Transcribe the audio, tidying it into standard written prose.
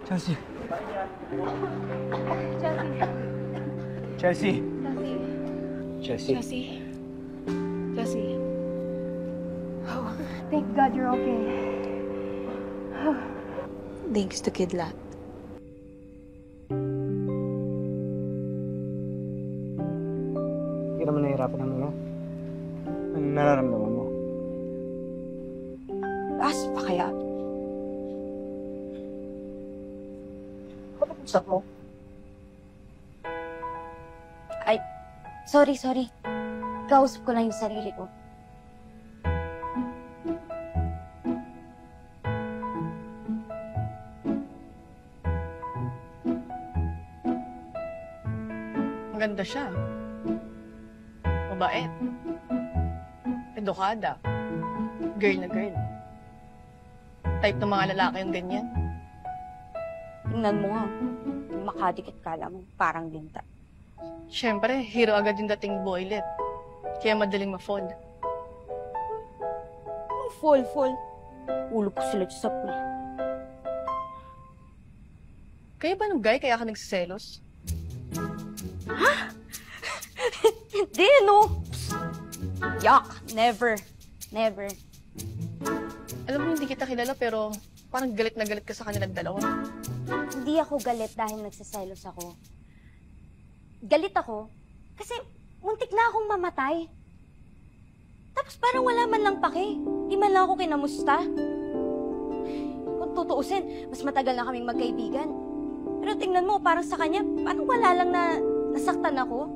Chelsea. Chelsea. Chelsea. Chelsea. Chelsea. Chelsea. Oh, thank God you're okay. Thanks to Kidlat. Hindi ka naman nahihirapan ng ano? Ano nararamdaman mo? Taas pa kaya? Ano usap mo? Ay, sorry. Kausap ko lang yung sarili ko. Maganda siya. Mabait. Edukada. Girl na girl. Type ng mga lalaki yung ganyan. Tingnan mo nga. Makadikit kala mo, parang linta. Siyempre, hero agad yung dating boylet. Kaya madaling ma-fall. Full. Ulo ko sila sa play. Kaya ba nung guy kaya ka nagsiselos? Hindi, no? Yuck! Never. Alam mo, hindi kita kilala pero parang galit na galit ka sa kanilang dalawa. Hindi ako galit dahil nagsiselos ako. Galit ako kasi muntik na akong mamatay. Tapos parang wala man lang pake. Di man lang ako kinamusta. Kung tutuusin, mas matagal na kaming magkaibigan. Pero tingnan mo, parang sa kanya, parang wala lang na nasaktan ako.